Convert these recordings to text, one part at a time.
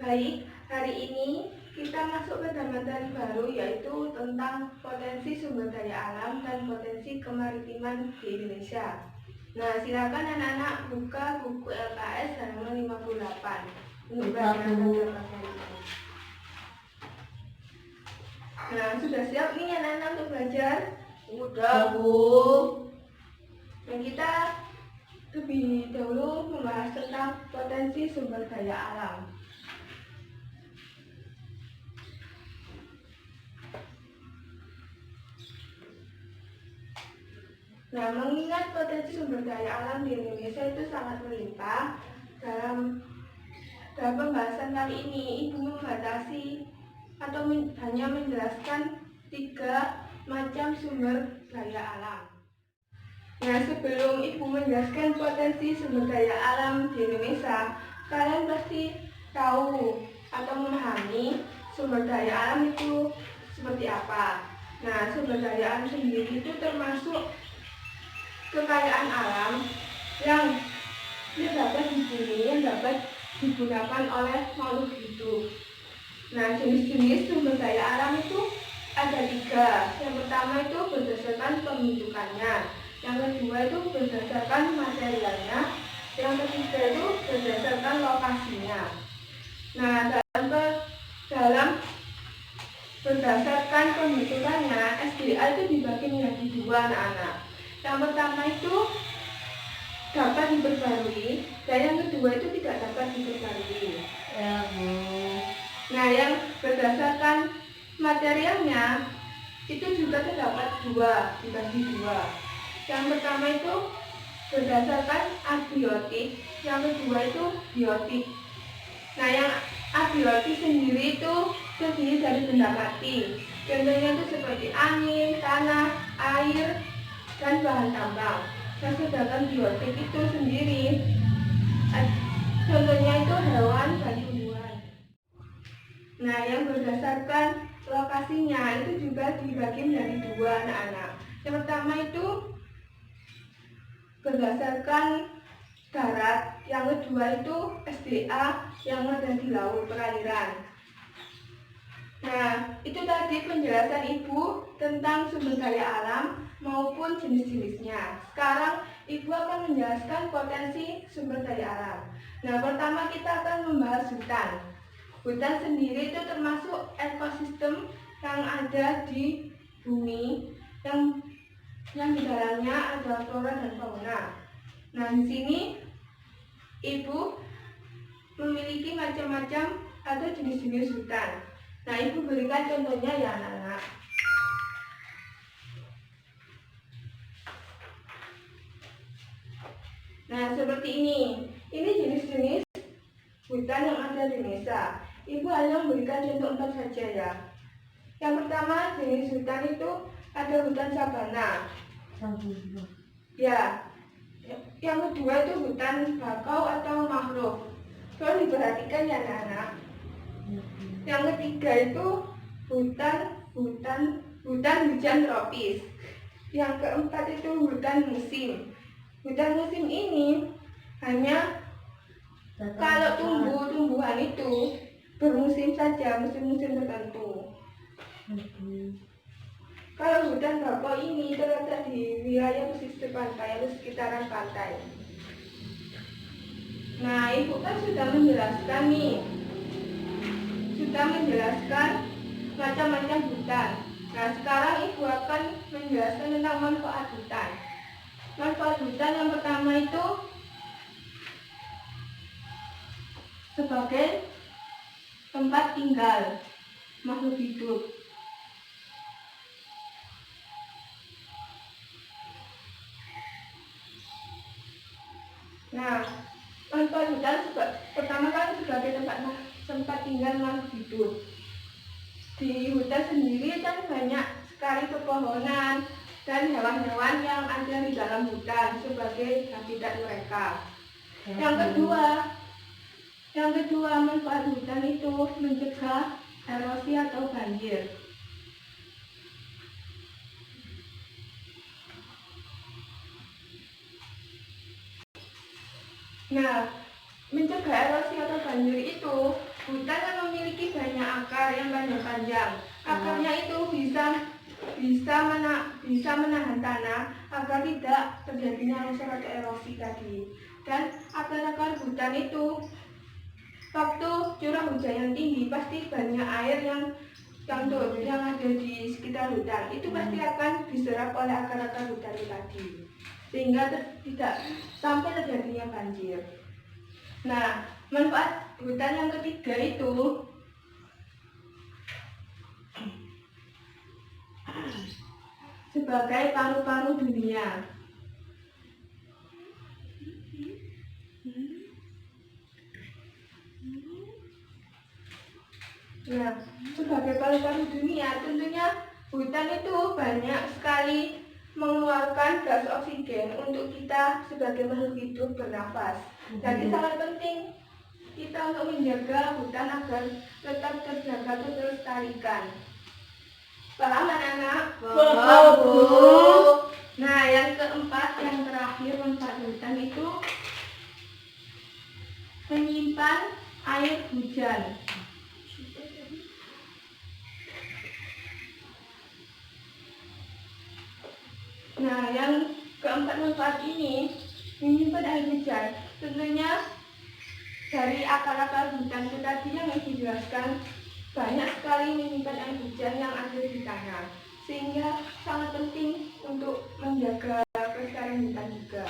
Baik, hari ini kita masuk ke materi baru, yaitu tentang potensi sumber daya alam dan potensi kemaritiman di Indonesia. Nah, silakan anak-anak buka buku LKS halaman 58 untuk belajar materi ini. Nah, sudah siap nih anak-anak untuk belajar? Udah, Bu. Nah, kita lebih dahulu membahas tentang potensi sumber daya alam. Nah, mengingat potensi sumber daya alam di Indonesia itu sangat melimpah, dalam pembahasan kali ini Ibu membatasi atau hanya menjelaskan 3 macam sumber daya alam. Nah, sebelum Ibu menjelaskan potensi sumber daya alam di Indonesia, kalian pasti tahu atau memahami sumber daya alam itu seperti apa. Nah, sumber daya alam sendiri itu termasuk kekayaan alam yang dapat di bumi, yang dapat digunakan oleh makhluk hidup. Nah, jenis-jenis sumber daya alam itu ada 3. Yang pertama itu berdasarkan pembentukannya, yang kedua itu berdasarkan materialnya, yang ketiga itu berdasarkan lokasinya. Nah, dalam berdasarkan pembentukannya, SDA itu dibagi menjadi 2 anak-anak. Yang pertama itu dapat diperbarui, dan yang kedua itu tidak dapat diperbarui. Ya, Bu. Nah, yang berdasarkan materialnya itu juga terdapat 2, dibagi 2. Yang pertama itu berdasarkan abiotik, yang kedua itu biotik. Nah, yang abiotik sendiri itu terdiri dari benda mati. Contohnya itu seperti angin, tanah, air, dan bahan tambang. Nah, sedangkan biotik itu sendiri contohnya itu hewan dan tumbuhan. Nah, yang berdasarkan lokasinya itu juga dibagi menjadi 2 anak-anak. Yang pertama itu berdasarkan darat, yang kedua itu SDA yang ada di laut perairan. Nah, itu tadi penjelasan Ibu tentang sumber daya alam maupun jenis-jenisnya. Sekarang Ibu akan menjelaskan potensi sumber daya alam. Nah, pertama kita akan membahas hutan. Hutan sendiri itu termasuk ekosistem yang ada di bumi, yang di dalamnya ada flora dan fauna. Nah, di sini Ibu memiliki macam-macam atau jenis-jenis hutan. Nah, Ibu berikan contohnya ya anak-anak. Nah, seperti ini. Ini jenis-jenis hutan yang ada di Indonesia. Ibu hanya memberikan contoh 4 saja ya. Yang pertama jenis hutan itu ada hutan sabana. Ya. Yang kedua itu hutan bakau atau mangrove. Kalau diperhatikan ya anak-anak. Yang ketiga itu hutan hujan tropis. Yang keempat itu hutan musim. Hutan musim ini hanya kalau tumbuhan itu bermusim saja, musim-musim tertentu. Kalau hutan bakau ini terletak di wilayah pesisir pantai atau sekitaran pantai. Nah, Ibu kan sudah menjelaskan macam-macam hutan. Nah, sekarang Ibu akan menjelaskan tentang manfaat hutan. Manfaat hutan yang pertama itu sebagai tempat tinggal makhluk hidup. Nah, manfaat hutan pertama kali sebagai tempat tinggal makhluk hidup. Di hutan sendiri kan banyak sekali pepohonan dan hewan-hewan yang ada di dalam hutan sebagai habitat mereka. Yang kedua manfaat hutan itu mencegah erosi atau banjir. Nah, mencegah erosi atau banjir itu hutan kan memiliki banyak akar yang panjang. Akarnya itu bisa menahan tanah agar tidak terjadinya longsor atau erosi tadi. Dan akar-akar hutan itu waktu curah hujan yang tinggi pasti banyak air yang ada di sekitar hutan itu pasti akan diserap oleh akar-akar hutan itu tadi, sehingga tidak sampai terjadinya banjir. Nah, manfaat hutan yang ketiga itu sebagai paru-paru dunia. Nah, sebagai paru-paru dunia, tentunya hutan itu banyak sekali mengeluarkan gas oksigen untuk kita sebagai makhluk hidup bernafas. Jadi sangat penting kita untuk menjaga hutan agar tetap terjaga atau terlestarikan. Paham anak-anak? Paham, Bu. Nah, yang keempat, yang terakhir manfaat hutan itu menyimpan air hujan. Nah, yang keempat manfaat ini menyimpan air hujan. Tentunya dari akar-akar hutan itu tadi yang dijelaskan, banyak sekali menyimpan air hujan yang ada di tanah, sehingga sangat penting untuk menjaga kelestarian hutan juga.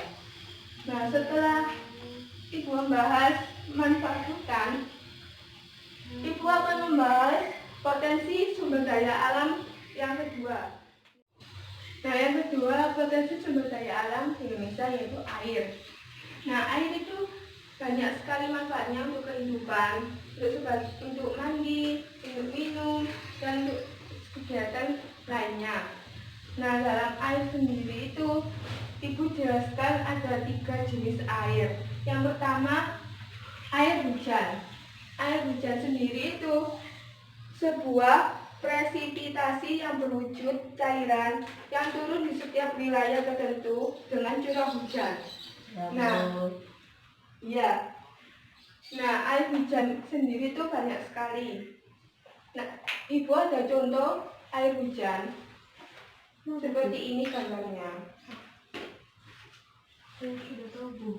Nah, setelah Ibu membahas manfaat hutan, Ibu akan membahas potensi sumber daya alam yang kedua. Nah, yang kedua, potensi sumber daya alam di Indonesia yaitu air. Nah, air itu banyak sekali manfaatnya untuk kehidupan, untuk mandi, untuk minum, dan untuk kegiatan lainnya. Nah, dalam air sendiri itu Ibu jelaskan ada 3 jenis air. Yang pertama, air hujan. Air hujan sendiri itu sebuah presipitasi yang berwujud cairan yang turun di setiap wilayah tertentu dengan curah hujan. Nah, air hujan sendiri itu banyak sekali. Nah, Ibu ada contoh air hujan seperti ini gambarnya. Sudah tahu, Bu.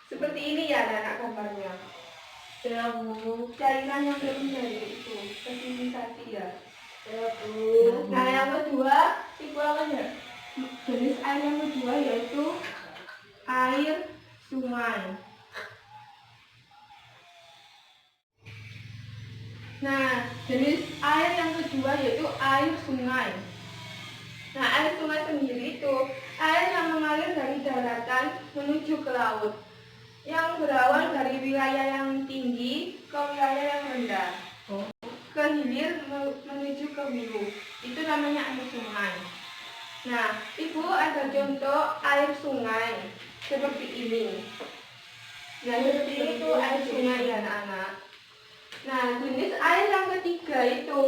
Seperti ini ya anak gambarnya. Ya, Bu. Cairan yang turun dari itu, presipitasi ya. Ya, Bu. Nah, yang kedua, Ibu akan ya. Jenis air yang kedua yaitu air sungai. Nah, jenis air yang kedua yaitu air sungai. Nah, air sungai sendiri itu air yang mengalir dari daratan menuju ke laut, yang berawal dari wilayah yang tinggi ke wilayah yang rendah, ke hilir menuju ke hulu. Itu namanya air sungai. Nah, Ibu ada contoh air sungai seperti ini. Nah, seperti itu air sungai ya anak-anak. Nah, jenis air yang ketiga itu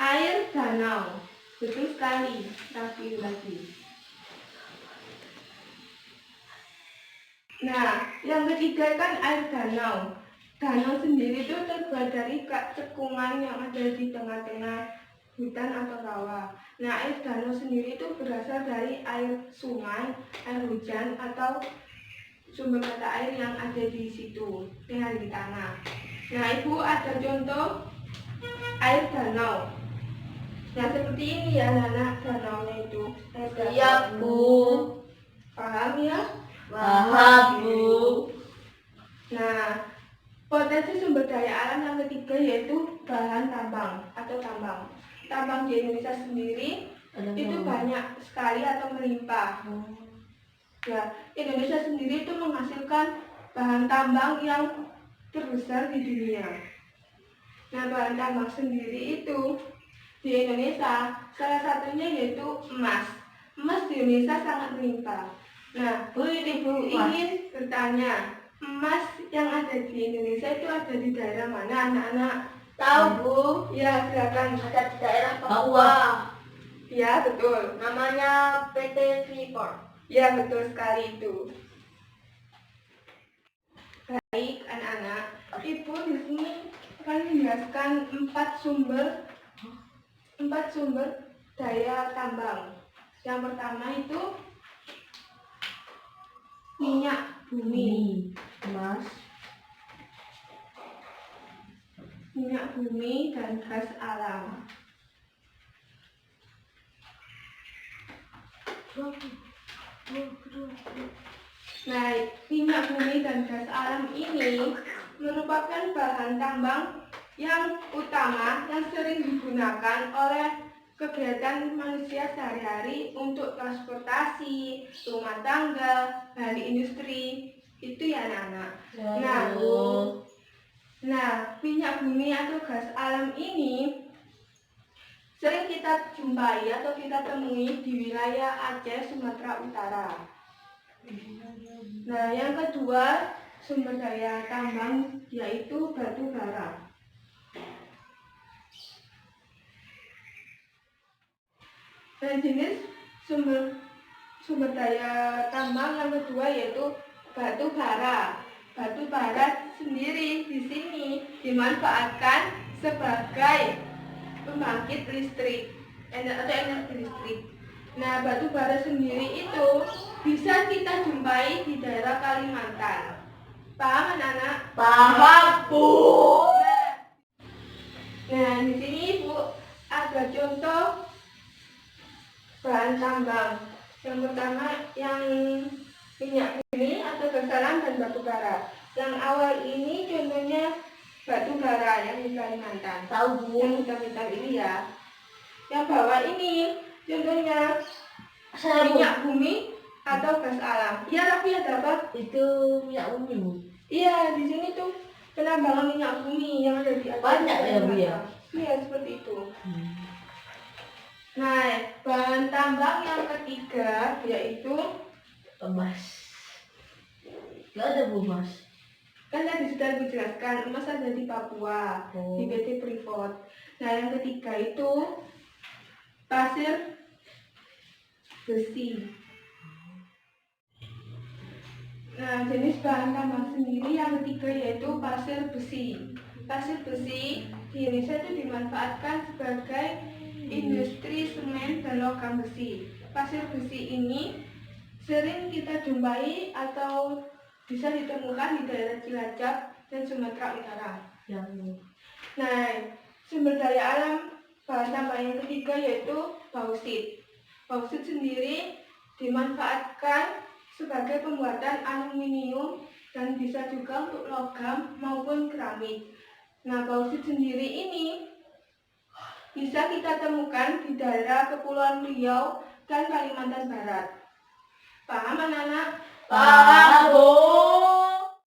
air danau. Betul sekali, tapi lagi. Nah, yang ketiga kan air danau. Danau sendiri itu terbuat dari cekungan yang ada di tengah-tengah hutan atau rawa. Nah, air danau sendiri itu berasal dari air sungai, air hujan, atau sumber mata air yang ada di situ, yang di tanah. Nah, Ibu ada contoh air danau. Nah, seperti ini ya anak danaunya itu. Iya, Bu. Paham ya? Paham, Bu. Nah, potensi sumber daya alam yang ketiga yaitu bahan tambang atau tambang. Tambang di Indonesia sendiri itu banyak sekali atau melimpah. Ya, Indonesia sendiri itu menghasilkan bahan tambang yang terbesar di dunia. Nah, bahan tambang sendiri itu di Indonesia salah satunya yaitu emas. Emas di Indonesia sangat melimpah. Nah, Ibu ingin bertanya, emas yang ada di Indonesia itu ada di daerah mana anak-anak? Tahu, Bu. Ya, silakan. Ada di daerah Papua. Ya, betul. Namanya PT Freeport. Ya, betul sekali itu. Baik, anak-anak, Ibu di sini akan menjelaskan empat sumber daya tambang. Yang pertama itu minyak bumi, Mas. minyak bumi dan gas alam. Nah, minyak bumi dan gas alam ini merupakan bahan tambang yang utama yang sering digunakan oleh kegiatan manusia sehari-hari untuk transportasi, rumah tangga, bahan industri, itu ya anak-anak. Nah, minyak bumi atau gas alam ini sering kita jumpai atau kita temui di wilayah Aceh, Sumatera Utara. Nah, yang kedua sumber daya tambang yaitu batu bara. Dan jenis sumber daya tambang yang kedua yaitu batu bara. Batu bara sendiri di sini dimanfaatkan sebagai pembangkit listrik atau energi listrik. Nah, batu bara sendiri itu bisa kita jumpai di daerah Kalimantan. Paham anak-anak? Paham, Bu. Nah, di sini Ibu ada contoh bahan tambang. Yang pertama yang minyak bumi atau gas alam dan batu bara. Yang awal ini contohnya batu bara yang di Kalimantan. Tahu, Bu. Yang hitam-hitam ini ya. Yang bawah ini contohnya minyak bumi atau gas alam. Iya, Raffi ada apa? Itu minyak bumi, Bu. Iya, di sini tuh penambangan minyak bumi yang ada di atas. Banyak ya, Bu ya? Iya, seperti itu. Nah, bahan tambang yang ketiga yaitu emas. Gak ada, Bu, emas. kan tadi sudah dijelaskan emas ada di Papua, di PT Freeport. Nah, yang ketiga itu pasir besi. Nah, jenis bahan tambang sendiri yang ketiga yaitu pasir besi. Pasir besi di Indonesia itu dimanfaatkan sebagai industri semen dan logam besi. Pasir besi ini sering kita jumpai atau bisa ditemukan di daerah Cilacap dan Sumatera Utara. Nah, sumber daya alam bahan tambang yang ketiga yaitu bauksit. Bauksit sendiri dimanfaatkan sebagai pembuatan aluminium dan bisa juga untuk logam maupun keramik. Nah, bauksit sendiri ini bisa kita temukan di daerah Kepulauan Riau dan Kalimantan Barat. Paham anak-anak? Paham, Bu.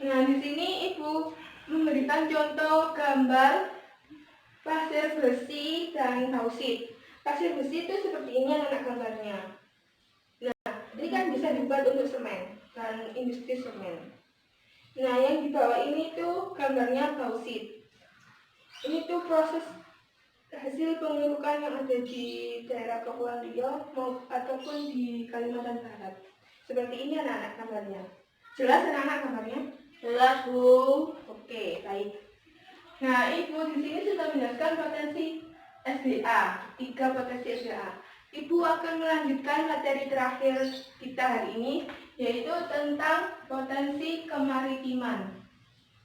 Nah, di sini Ibu memberikan contoh gambar pasir besi dan bauksit. Pasir besi itu seperti ini anak gambarnya. Nah, ini kan bisa dibuat untuk semen dan industri semen. Nah, yang di bawah ini tuh gambarnya bauksit. Ini tuh proses hasil pengerukan yang ada di daerah Kepulauan Riau ataupun di Kalimantan Barat. Seperti ini anak-anak gambarnya. Jelas anak-anak gambarnya? Jelas, Bu. Oke, baik. Nah, Ibu di sini sudah menjelaskan potensi SDA, 3 potensi SDA. Ibu akan melanjutkan materi terakhir kita hari ini, yaitu tentang potensi kemaritiman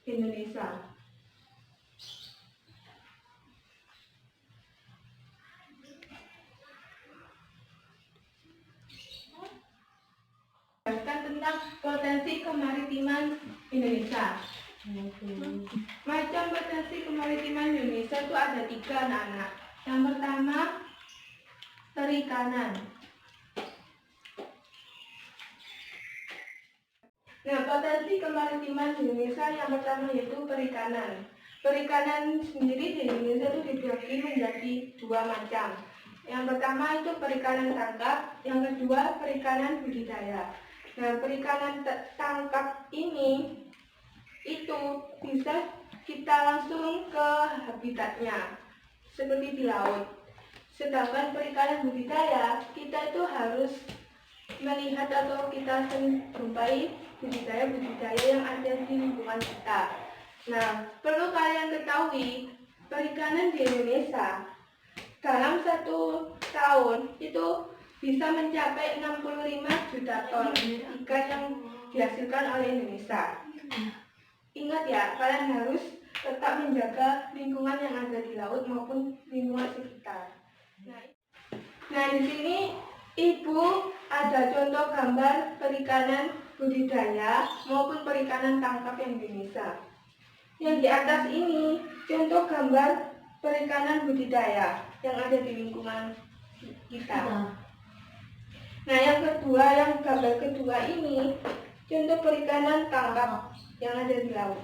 Indonesia. Tentang potensi kemaritiman Indonesia. Macam potensi kemaritiman Indonesia itu ada 3 anak-anak. Yang pertama perikanan. Nah, potensi kemaritiman Indonesia yang pertama yaitu perikanan. Perikanan sendiri di Indonesia itu dibagi menjadi 2 macam. Yang pertama itu perikanan tangkap, yang kedua perikanan budidaya. Nah, perikanan tangkap ini itu bisa kita langsung ke habitatnya seperti di laut. Sedangkan perikanan budidaya kita itu harus melihat atau kita jumpai budidaya-budidaya yang ada di lingkungan kita. Nah, perlu kalian ketahui, perikanan di Indonesia dalam 1 tahun itu bisa mencapai 65 juta ton ikan yang dihasilkan oleh Indonesia. Ingat ya, kalian harus tetap menjaga lingkungan yang ada di laut maupun lingkungan sekitar. Nah, di sini Ibu ada contoh gambar perikanan budidaya maupun perikanan tangkap yang di Indonesia. Yang di atas ini contoh gambar perikanan budidaya yang ada di lingkungan kita. Nah, yang gambar kedua ini contoh perikanan tangkap yang ada di laut.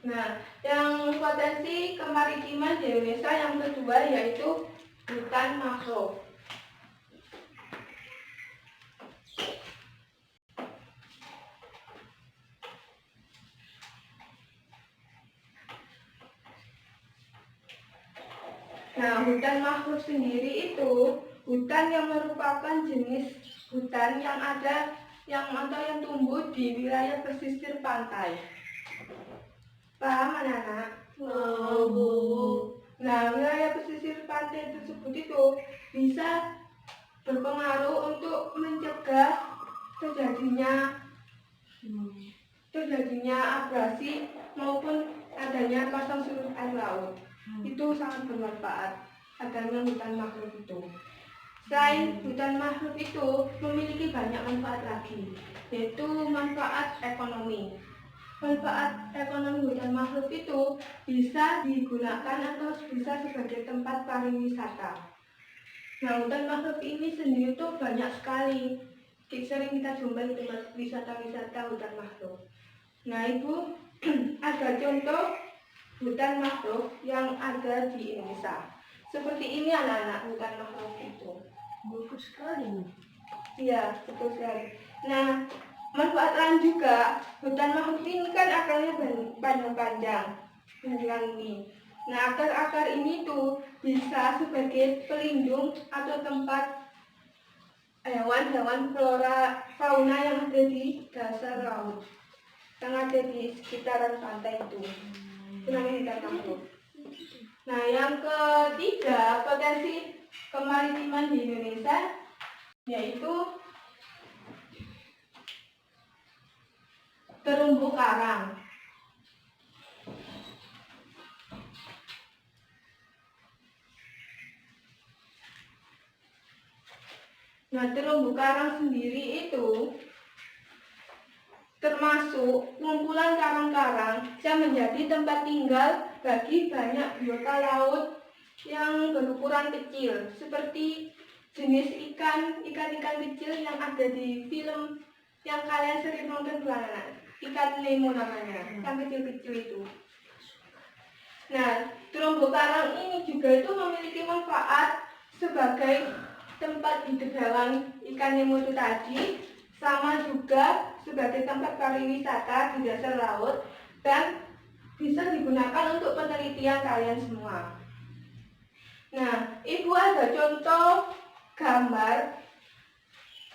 Nah, yang potensi kemaritiman di Indonesia yang kedua yaitu hutan mangrove. Nah, hutan mangrove sendiri itu hutan yang merupakan jenis hutan yang yang tumbuh di wilayah pesisir pantai. Paham anak-anak? Nah, wilayah pesisir pantai tersebut itu bisa berpengaruh untuk mencegah terjadinya abrasi maupun adanya pasang surut air laut. Itu sangat bermanfaat adanya hutan mangrove itu. Selain hutan mangrove itu memiliki banyak manfaat lagi, yaitu manfaat ekonomi. Manfaat ekonomi hutan mangrove itu bisa digunakan atau bisa sebagai tempat pariwisata. Nah, hutan mangrove ini sendiri tuh banyak sekali. Sering kita jumpai di tempat wisata-wisata hutan mangrove. Nah, Ibu ada contoh hutan mangrove yang ada di Indonesia. Seperti ini anak-anak hutan mangrove itu. Bagus sekali. Iya, betul sekali. Nah, manfaat lain juga, hutan mangrove ini kan akarnya panjang-panjang, menjulang ini. Nah, akar-akar ini tuh bisa sebagai pelindung atau tempat hewan-hewan flora fauna yang ada di dasar laut, yang ada di sekitaran pantai itu. Itu namanya hutan mangrove. Nah, yang ketiga, potensi kemaritiman di Indonesia yaitu terumbu karang. Nah, terumbu karang sendiri itu termasuk kumpulan karang-karang yang menjadi tempat tinggal bagi banyak biota laut yang berukuran kecil, seperti jenis ikan kecil yang ada di film yang kalian sering nonton bukan anak? Ikan Nemo namanya, yang kecil-kecil itu. Nah, terumbu karang ini juga itu memiliki manfaat sebagai tempat hidup hewan ikan Nemo itu tadi, sama juga sebagai tempat pariwisata di dasar laut dan bisa digunakan untuk penelitian kalian semua. Nah, Ibu ada contoh gambar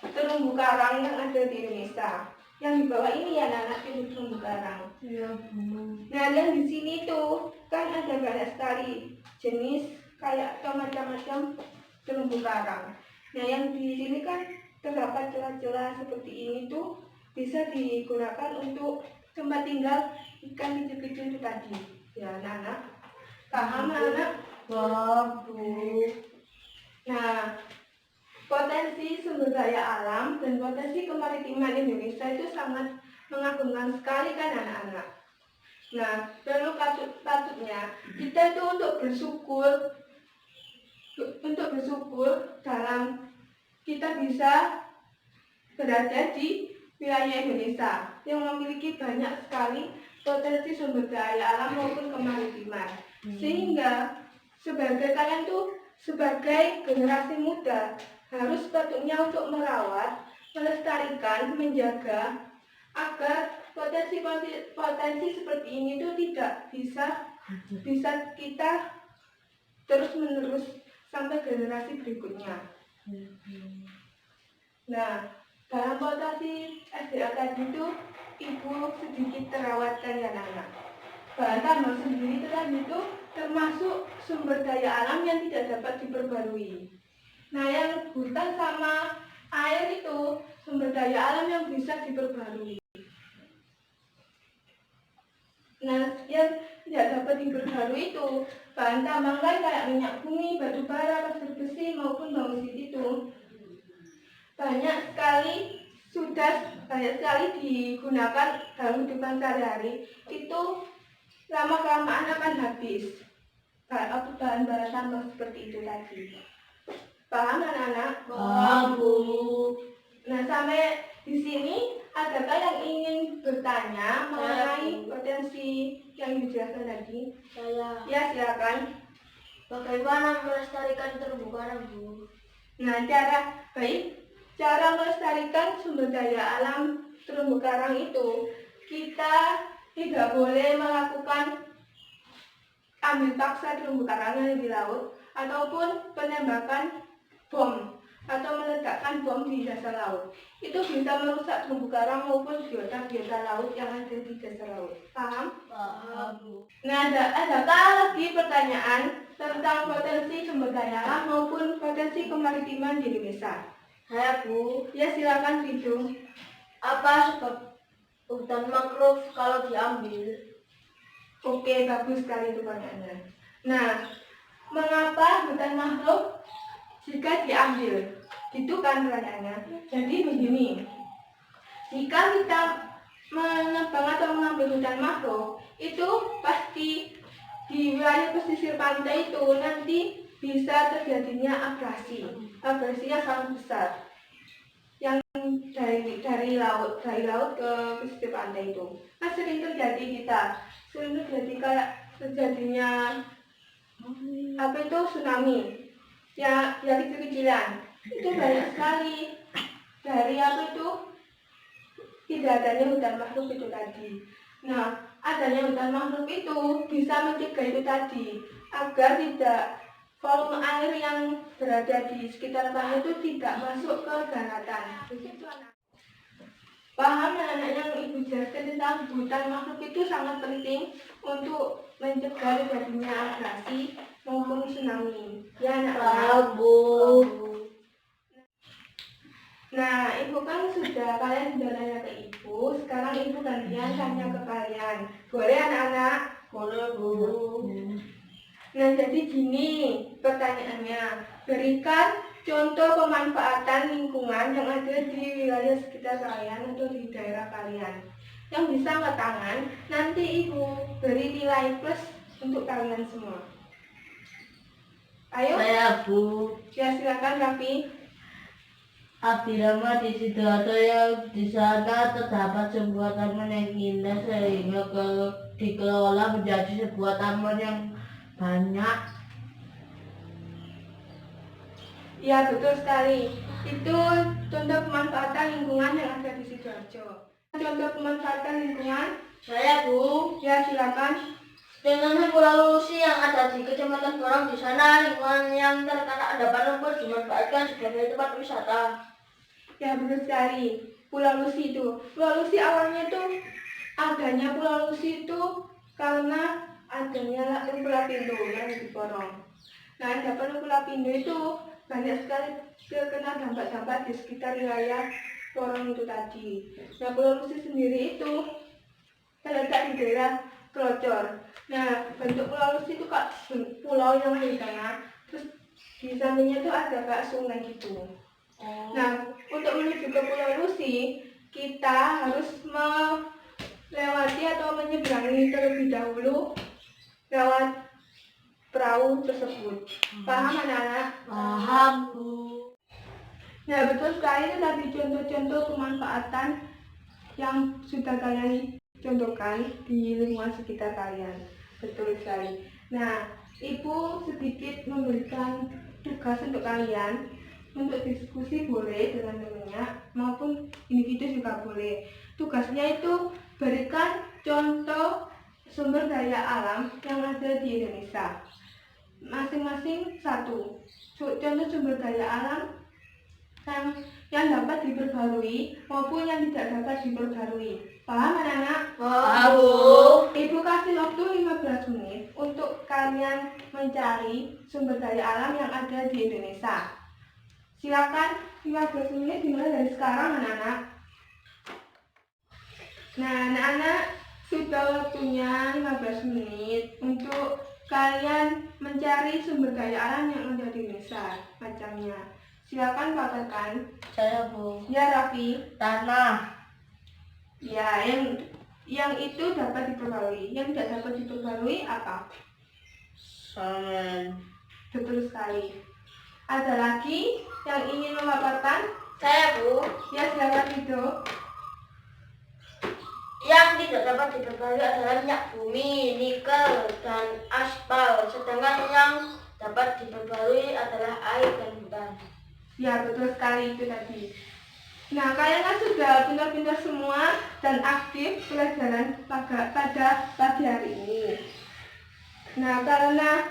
terumbu karang yang ada di Indonesia. Yang di bawah ini ya anak-anak terumbu karang. Iya, Nah, yang di sini tuh kan ada banyak sekali jenis kayak macam-macam terumbu karang. Nah, yang di sini kan terdapat celah-celah seperti ini tuh bisa digunakan untuk tempat tinggal ikan kecil-kecil itu tadi. Ya, anak-anak. Paham anak? bagus. Nah, potensi sumber daya alam dan potensi kemaritiman Indonesia itu sangat mengagumkan sekali kan anak-anak. Nah, perlu patutnya kita itu untuk bersyukur dalam kita bisa berada di wilayah Indonesia yang memiliki banyak sekali potensi sumber daya alam maupun kemaritiman. Sehingga kalian tuh sebagai generasi muda harus patutnya untuk merawat, melestarikan, menjaga agar potensi seperti ini tuh tidak bisa kita terus menerus sampai generasi berikutnya. Nah, dalam potasi SDA tadi itu ibu sedikit terawatkan ya anak. Bahan tambang sendiri tadi itu termasuk sumber daya alam yang tidak dapat diperbarui. Nah, yang hutan sama air itu sumber daya alam yang bisa diperbarui. Nah, yang tidak dapat diperbarui itu bahan tambang lain kayak minyak bumi, batu bara, pasir besi maupun bausit itu banyak sekali digunakan dalam kehidupan sehari-hari. Itu lama-kelamaan akan habis bahan bara tambang seperti itu tadi. Paham anak-anak? Paham, Bu. Nah, sampai di sini adakah yang ingin bertanya mengenai potensi yang dijelaskan tadi? Saya. Ya, silakan. Bagaimana melestarikan terumbu karang, Bu? Nah, cara melestarikan sumber daya alam terumbu karang itu kita tidak boleh melakukan ambil paksa terumbu karang yang di laut ataupun penembakan bom atau meledakkan bom di dasar laut. Itu bisa merusak terumbu karang maupun biota-biota laut yang ada di dasar laut. Paham? Paham, Bu. Nah, adakah lagi pertanyaan tentang potensi sumber daya alam maupun potensi kemaritiman di Indonesia? Saya, Bu. Ya, silakan Ridho. Apa sebab hutan mangrove kalau diambil? Oke, bagus sekali itu pertanyaannya. Nah, mengapa hutan mangrove jika diambil? Itu kan pertanyaannya. Jadi begini, jika kita menebang atau mengambil hutan mangrove, itu pasti di wilayah pesisir pantai itu nanti bisa terjadinya abrasi yang sangat besar yang dari laut ke pesisir pantai itu. Nah, sering terjadi kayak terjadinya tsunami ya kecil-kecilan. Itu banyak sekali dari tidak adanya hutan mangrove itu tadi. Nah, adanya hutan mangrove itu bisa mencegah itu tadi agar tidak volume air yang berada di sekitar pantai itu tidak masuk ke daratan. Begitu anak. Paham anak-anak yang ibu jelaskan tentang hutan mangrove itu sangat penting untuk mencegah terjadinya abrasi maupun tsunami. Ya anak-anak. Paham, Bu. Nah, kalian sudah nanya ke ibu, sekarang ibu gantian tanya ke kalian. Boleh anak-anak? Boleh, Bu. Nah, jadi gini pertanyaannya. Berikan contoh pemanfaatan lingkungan yang ada di wilayah sekitar kalian atau di daerah kalian. Yang bisa angkat tangan, nanti ibu beri nilai plus untuk kalian semua. Ayo. Saya, Bu. Ya, silakan Raffi. Abirama di Sidoarjo yang di sana terdapat sebuah taman yang indah sehingga dikelola menjadi sebuah taman yang banyak. Ya, betul sekali. Itu contoh pemanfaatan lingkungan yang ada di Sidoarjo. Contoh pemanfaatan lingkungan? Saya, Bu. Ya, silakan. Contohnya Pulau Lusi yang ada di Kecamatan Porong. Di sana lingkungan yang terkena endapan lumpur dimanfaatkan sebagai tempat wisata. Ya, betul sekali. Pulau Lusi itu. Pulau Lusi awalnya adanya Pulau Lusi itu karena adanya lumpur lapindo yang di Porong. Nah, endapan lumpur lapindo itu banyak sekali terkena dampak-dampak di sekitar wilayah Porong itu tadi. Nah, Pulau Lusi sendiri itu terletak di daerah Kelocor. Nah, bentuk Pulau Lusi itu kak pulau yang di tengah, terus di sampingnya itu ada kayak sungai gitu. Nah, untuk menuju ke Pulau Lusi, kita harus melewati atau menyeberangi terlebih dahulu lewat perahu tersebut. Paham anak-anak? Paham, Bu. Nah, betul sekali itu tadi contoh-contoh pemanfaatan yang sudah kalian contohkan di lingkungan sekitar kalian. Betul sekali. Nah, ibu sedikit memberikan tugas untuk kalian untuk diskusi boleh dengan temannya maupun individu juga boleh. Tugasnya itu berikan contoh sumber daya alam yang ada di Indonesia. Masing-masing satu. Contoh sumber daya alam yang dapat diperbarui maupun yang tidak dapat diperbarui. Paham anak-anak? Tahu. Ibu kasih waktu 15 menit untuk kalian mencari sumber daya alam yang ada di Indonesia. Silakan 15 menit dimulai dari sekarang anak-anak. Nah anak-anak sudah waktunya 15 menit untuk kalian mencari sumber daya alam yang ada di Indonesia macamnya. Silakan paparkan. Saya Bu. Ya Raffi. Tanah. Ya, yang itu dapat diperbarui. Yang tidak dapat diperbarui apa? Semen. Betul sekali. Ada lagi yang ingin memaparkan? Saya Bu. Ya, silakan itu. Yang tidak dapat diperbarui adalah minyak bumi, nikel, dan aspal. Sedangkan yang dapat diperbarui adalah air dan hutan. Ya, betul sekali itu tadi. Nah, kalian kan sudah pintar-pintar semua dan aktif pelajaran pada pagi hari ini. Nah, karena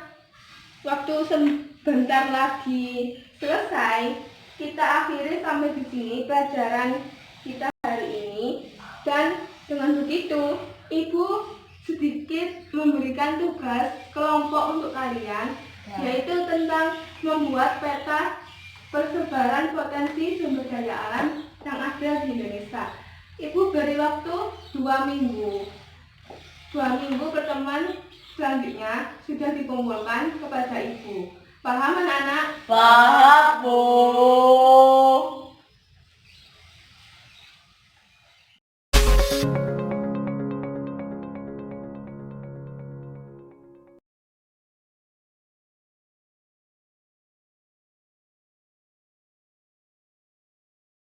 waktu sebentar lagi selesai, kita akhiri sampai di sini pelajaran kita hari ini. Dan dengan begitu, Ibu sedikit memberikan tugas kelompok untuk kalian, yaitu tentang membuat peta persebaran potensi sumber daya alam yang ada di Indonesia. Ibu beri waktu 2 minggu. 2 minggu pertemuan selanjutnya sudah dikumpulkan kepada Ibu. Paham anak-anak? Paham Bu.